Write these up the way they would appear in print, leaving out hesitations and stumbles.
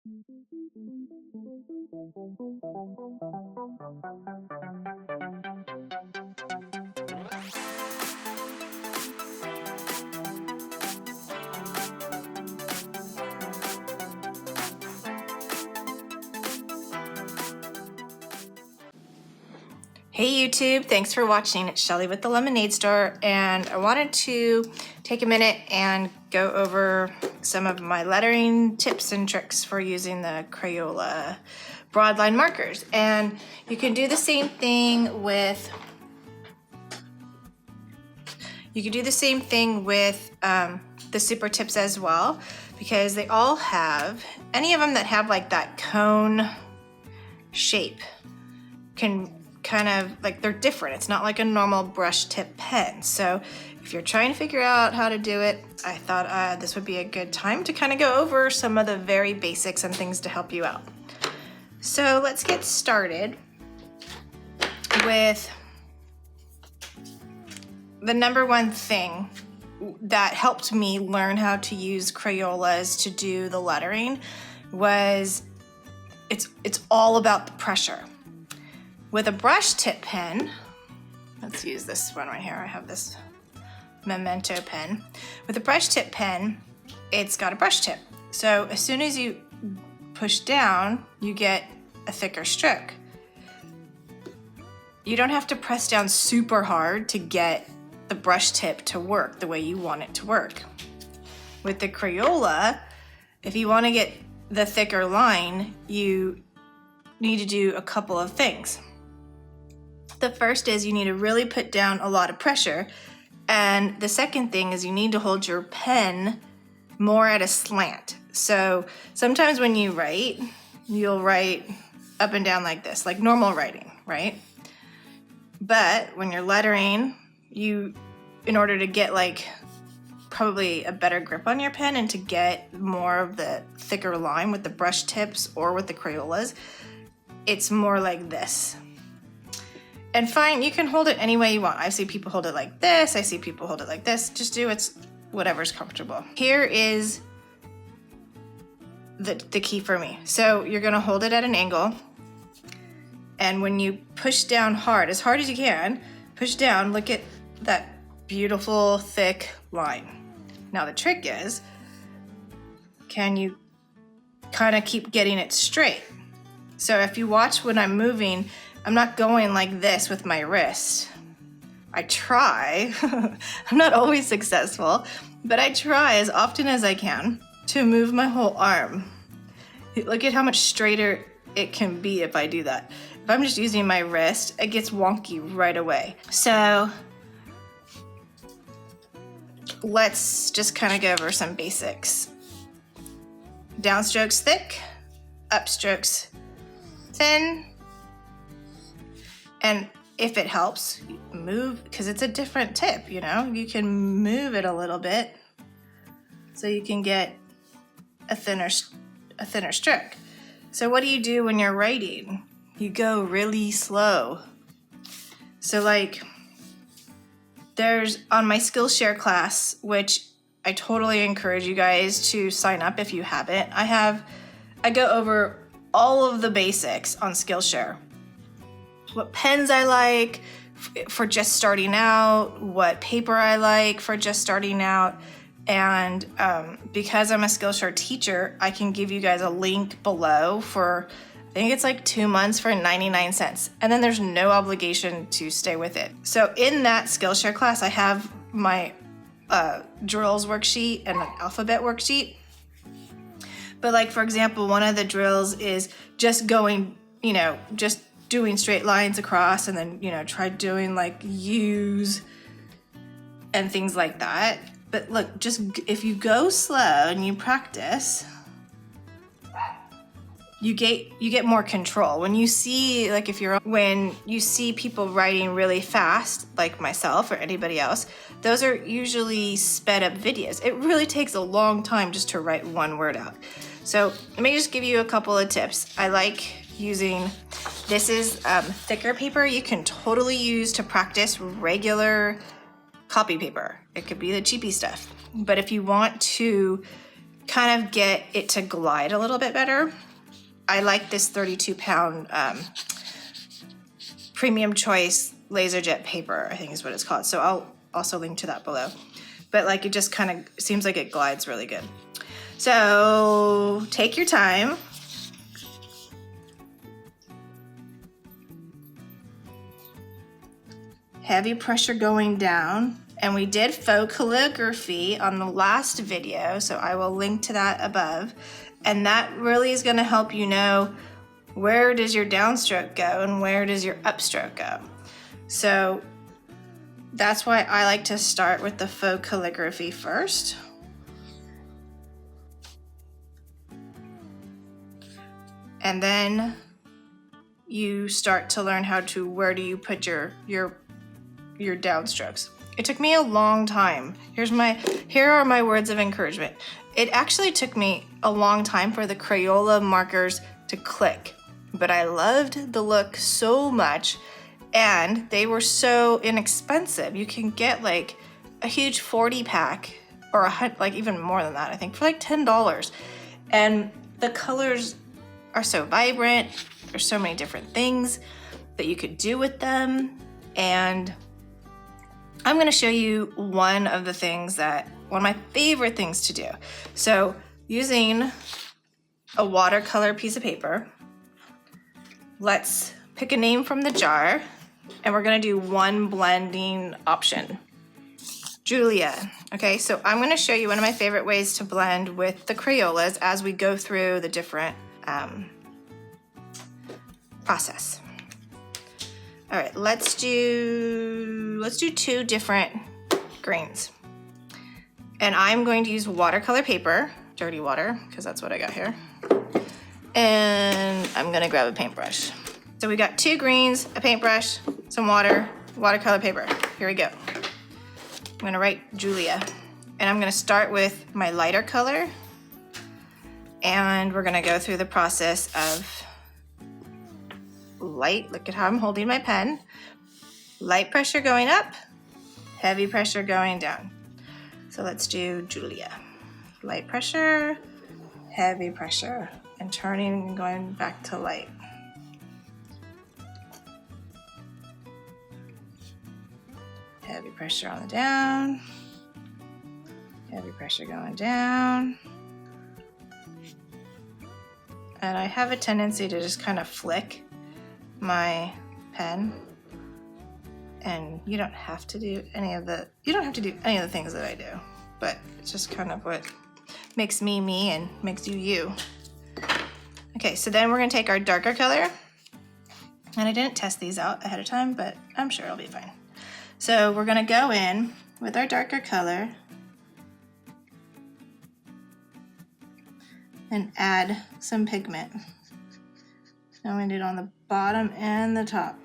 Hey YouTube, thanks for watching. It's Shelly with the Lemonade Store, and I wanted to take a minute and go over some of my lettering tips and tricks for using the Crayola broadline markers. And you can do the same thing with the super tips as well, because they all have, any of them that have like that cone shape can kind of like, they're different. It's not like a normal brush tip pen. So if you're trying to figure out how to do it, I thought this would be a good time to kind of go over some of the very basics and things to help you out. So let's get started with the number one thing that helped me learn how to use Crayolas to do the lettering was it's all about the pressure. With a brush tip pen, let's use this one right here. I have this Memento pen. With a brush tip pen, it's got a brush tip. So as soon as you push down, you get a thicker stroke. You don't have to press down super hard to get the brush tip to work the way you want it to work. With the Crayola, if you want to get the thicker line, you need to do a couple of things. The first is you need to really put down a lot of pressure. And the second thing is you need to hold your pen more at a slant. So sometimes when you write, you'll write up and down like this, like normal writing, right? But when you're lettering, in order to get like probably a better grip on your pen and to get more of the thicker line with the brush tips or with the Crayolas, it's more like this. And fine, you can hold it any way you want. I see people hold it like this. I see people hold it like this. Just do whatever's comfortable. Here is the key for me. So you're gonna hold it at an angle. And when you push down hard as you can, push down, look at that beautiful thick line. Now the trick is, can you kind of keep getting it straight? So if you watch when I'm moving, I'm not going like this with my wrist. I try. I'm not always successful, but I try as often as I can to move my whole arm. Look at how much straighter it can be if I do that. If I'm just using my wrist, it gets wonky right away. So let's just kind of go over some basics. Downstrokes thick, upstrokes thin. And if it helps, move, because it's a different tip, you know? You can move it a little bit so you can get a thinner stroke. So what do you do when you're writing? You go really slow. So like, there's on my Skillshare class, which I totally encourage you guys to sign up if you haven't. I go over all of the basics on Skillshare. What pens I like for just starting out, what paper I like for just starting out, and because I'm a Skillshare teacher, I can give you guys a link below for, I think it's like 2 months for 99 cents, and then there's no obligation to stay with it. So in that Skillshare class, I have my drills worksheet and an alphabet worksheet. But like, for example, one of the drills is just going, just doing straight lines across, and then, try doing like U's and things like that. But look, just if you go slow and you practice, you get more control. When you see, when you see people writing really fast, like myself or anybody else, those are usually sped up videos. It really takes a long time just to write one word out. So let me just give you a couple of tips. I like using, this is thicker paper you can totally use to practice regular copy paper. It could be the cheapy stuff. But if you want to kind of get it to glide a little bit better, I like this 32-pound Premium Choice Laser Jet paper, I think is what it's called. So I'll also link to that below. But like, it just kind of seems like it glides really good. So take your time. Heavy pressure going down. And we did faux calligraphy on the last video, so I will link to that above. And that really is gonna help you know where does your downstroke go and where does your upstroke go. So that's why I like to start with the faux calligraphy first. And then you start to learn how to, where do you put your downstrokes. It took me a long time. Here are my words of encouragement. It actually took me a long time for the Crayola markers to click, but I loved the look so much, and they were so inexpensive. You can get like a huge 40 pack or like even more than that, I think, for like $10. And the colors are so vibrant. There's so many different things that you could do with them. And I'm gonna show you one of my favorite things to do. So using a watercolor piece of paper, let's pick a name from the jar, and we're gonna do one blending option. Julia. Okay, so I'm gonna show you one of my favorite ways to blend with the Crayolas as we go through the different process. All right, let's do 2 different greens. And I'm going to use watercolor paper, dirty water, because that's what I got here. And I'm gonna grab a paintbrush. So we got 2 greens, a paintbrush, some water, watercolor paper. Here we go. I'm gonna write Julia. And I'm gonna start with my lighter color. And we're gonna go through the process of light, look at how I'm holding my pen. Light pressure going up, heavy pressure going down. So let's do Julia. Light pressure, heavy pressure, and turning and going back to light. Heavy pressure on the down, heavy pressure going down. And I have a tendency to just kind of flick my pen, and you don't have to do any of the things that I do, but it's just kind of what makes me me and makes you you. Okay, so then we're gonna take our darker color, and I didn't test these out ahead of time, but I'm sure it'll be fine. So we're gonna go in with our darker color and add some pigment. I'm gonna do it on the bottom and the top.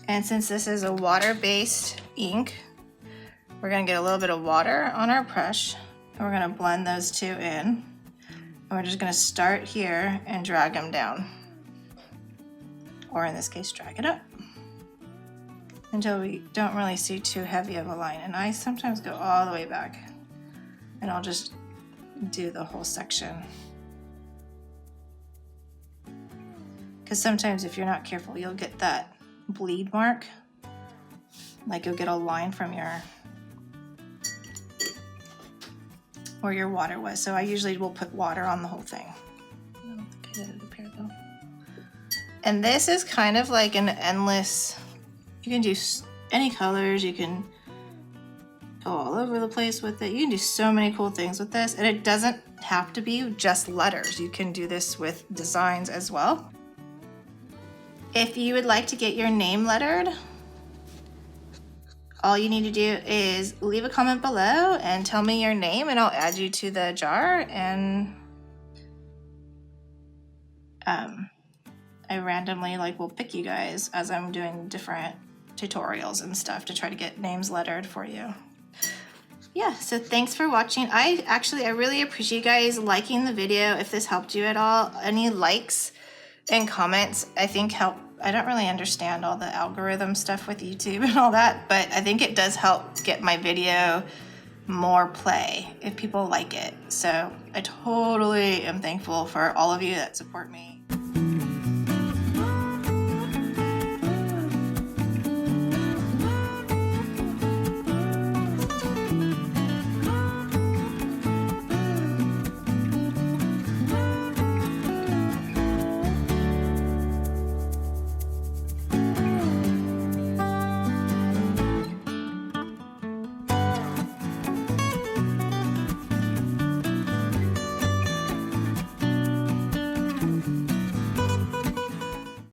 And since this is a water-based ink, we're gonna get a little bit of water on our brush, and we're gonna blend those 2 in. And we're just gonna start here and drag them down. Or in this case, drag it up until we don't really see too heavy of a line. And I sometimes go all the way back, and I'll just do the whole section. Because sometimes if you're not careful, you'll get that bleed mark. Like you'll get a line from where your water was. So I usually will put water on the whole thing. I don't think I did it up here though. And this is kind of like an endless, you can do any colors, you can go all over the place with it. You can do so many cool things with this, and it doesn't have to be just letters. You can do this with designs as well. If you would like to get your name lettered, all you need to do is leave a comment below and tell me your name, and I'll add you to the jar. And I randomly will pick you guys as I'm doing different tutorials and stuff to try to get names lettered for you. Yeah, so thanks for watching. I really appreciate you guys liking the video if this helped you at all. Any likes and comments I think help I don't really understand all the algorithm stuff with YouTube and all that, but I think it does help get my video more play if people like it. So I totally am thankful for all of you that support me.